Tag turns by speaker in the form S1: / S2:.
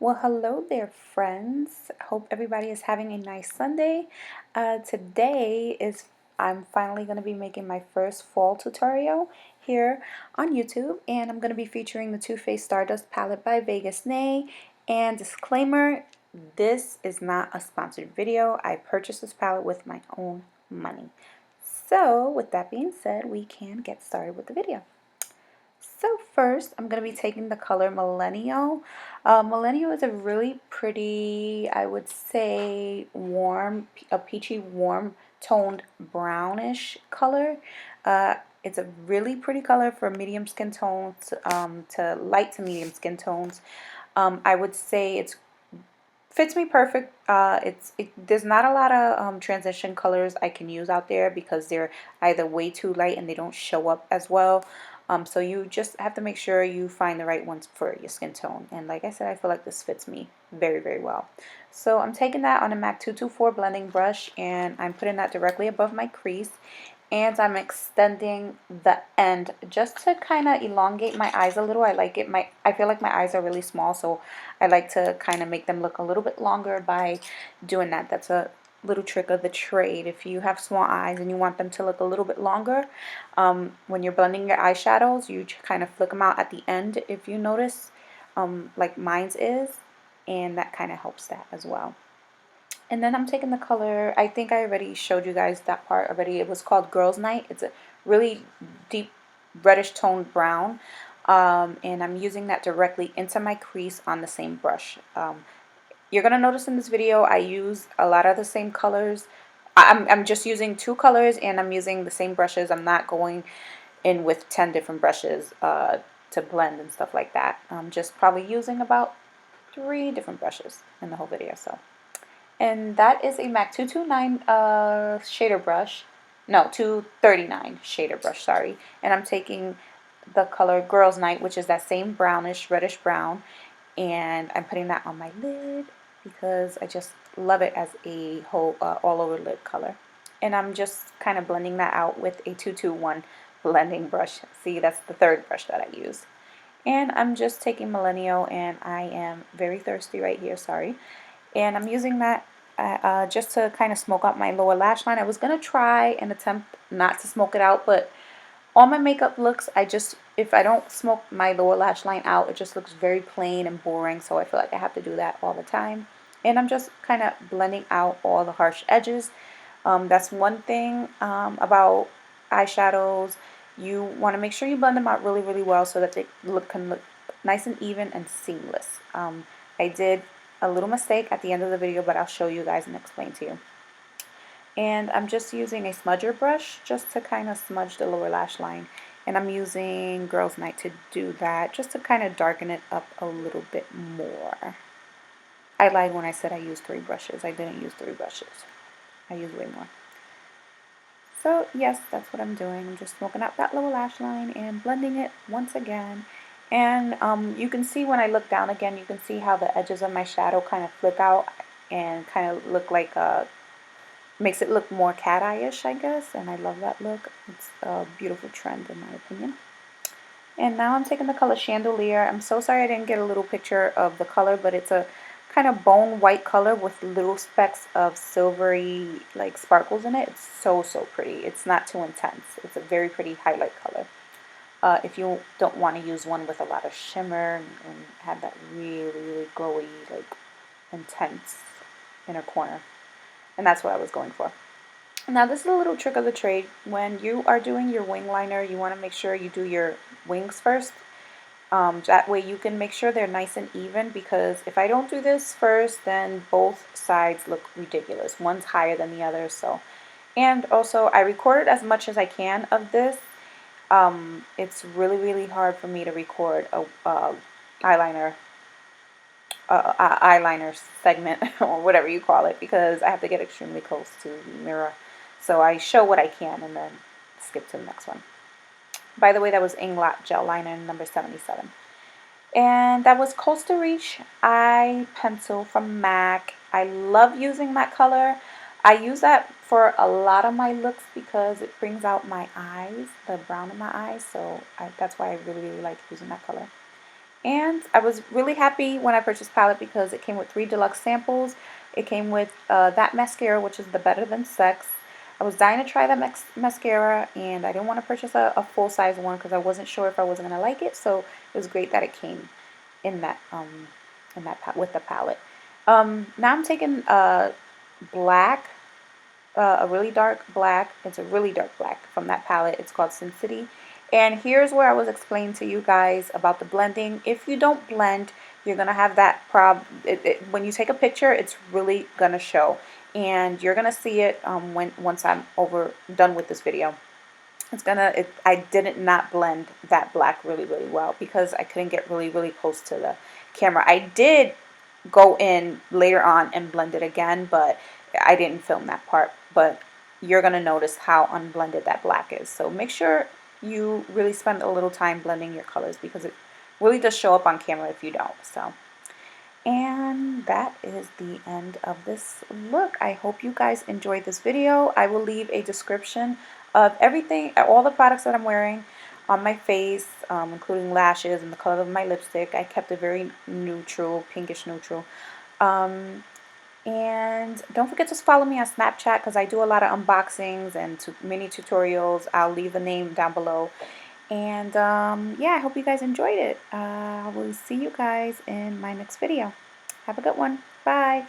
S1: Well, hello there, friends. Hope everybody is having a nice Sunday. Today is I'm finally going to be making my first fall tutorial here on YouTube, and I'm going to be featuring the Too Faced Stardust palette by Vegas Nay. And disclaimer, this is not a sponsored video. I purchased this palette with my own money. So, with that being said, we can get started with the video. So first, I'm going to be taking the color Millennial. Millennial is a really pretty, I would say, warm, a peachy warm toned brownish color. It's a really pretty color for medium skin tones to light to medium skin tones. I would say it fits me perfect. There's not a lot of transition colors I can use out there because they're either way too light and they don't show up as well. So you just have to make sure you find the right ones for your skin tone. And like I said, I feel like this fits me very, very well. So I'm taking that on a MAC 224 blending brush and I'm putting that directly above my crease. And I'm extending the end just to kind of elongate my eyes a little. I feel like my eyes are really small, so I like to kind of make them look a little bit longer by doing that. That's a little trick of the trade. If you have small eyes and you want them to look a little bit longer, when you're blending your eyeshadows, you kind of flick them out at the end, if you notice, like mine's is, and that kind of helps that as well. And then I'm taking the color, I think I already showed you guys that part already. It was called Girls Night. It's a really deep reddish toned brown. And I'm using that directly into my crease on the same brush. You're going to notice in this video I use a lot of the same colors. I'm just using 2 colors and I'm using the same brushes. I'm not going in with 10 different brushes to blend and stuff like that. I'm just probably using about 3 different brushes in the whole video. And that is a MAC 229 shader brush. No, 239 shader brush, sorry. And I'm taking the color Girls Night, which is that same brownish, reddish brown. And I'm putting that on my lid because I just love it as a whole all over lid color. And I'm just kind of blending that out with a 221 blending brush. See, that's the 3rd brush that I used. And I'm just taking Millennial, and I am very thirsty right here, sorry. And I'm using that just to kind of smoke out my lower lash line. I was going to try and attempt not to smoke it out, but all my makeup looks, if I don't smoke my lower lash line out, it just looks very plain and boring, so I feel like I have to do that all the time. And I'm just kind of blending out all the harsh edges. That's one thing about eyeshadows. You want to make sure you blend them out really, really well so that they can look nice and even and seamless. I did a little mistake at the end of the video, but I'll show you guys and explain to you. And I'm just using a smudger brush just to kind of smudge the lower lash line. And I'm using Girls Night to do that, just to kind of darken it up a little bit more. I lied when I said I used 3 brushes. I didn't use 3 brushes. I used way more. So yes, that's what I'm doing. I'm just smoking out that lower lash line and blending it once again. And you can see when I look down again, you can see how the edges of my shadow kind of flick out and kind of look like makes it look more cat eye-ish, I guess. And I love that look. It's a beautiful trend in my opinion. And now I'm taking the color Chandelier. I'm so sorry I didn't get a little picture of the color, but it's a kind of bone white color with little specks of silvery like sparkles in it. It's so, so pretty. It's not too intense. It's a very pretty highlight color. If you don't want to use one with a lot of shimmer and have that really, really glowy, like intense inner corner. And that's what I was going for. Now this is a little trick of the trade. When you are doing your wing liner, you want to make sure you do your wings first. That way you can make sure they're nice and even, because if I don't do this first, then both sides look ridiculous. One's higher than the other. And also I recorded as much as I can of this. It's really, really hard for me to record a eyeliner segment or whatever you call it, because I have to get extremely close to the mirror. So I show what I can and then skip to the next one. By the way, that was Inglot Gel Liner number 77. And that was Coastal Reach Eye Pencil from MAC. I love using that color. I use that for a lot of my looks because it brings out my eyes, the brown in my eyes. So that's why I really, really like using that color. And I was really happy when I purchased palette because it came with 3 deluxe samples. It came with that mascara, which is the Better Than Sex. I was dying to try that mascara, and I didn't want to purchase a full-size one because I wasn't sure if I wasn't going to like it. So it was great that it came in that with the palette. Now I'm taking black, a really dark black. It's a really dark black from that palette. It's called Sin City. And here's where I was explaining to you guys about the blending. If you don't blend, you're going to have that problem. When you take a picture, it's really going to show. And you're going to see it once I'm done with this video. I did not blend that black really well because I couldn't get really close to the camera. I did go in later on and blend it again, but I didn't film that part. But you're going to notice how unblended that black is. So make sure you really spend a little time blending your colors because it really does show up on camera if you don't. So, and that is the end of this look. I hope you guys enjoyed this video. I will leave a description of everything, all the products that I'm wearing on my face, including lashes and the color of my lipstick. I kept it very neutral, pinkish neutral. And don't forget to follow me on Snapchat because I do a lot of unboxings and mini tutorials. I'll leave the name down below. And yeah, I hope you guys enjoyed it. I will see you guys in my next video. Have a good one. Bye.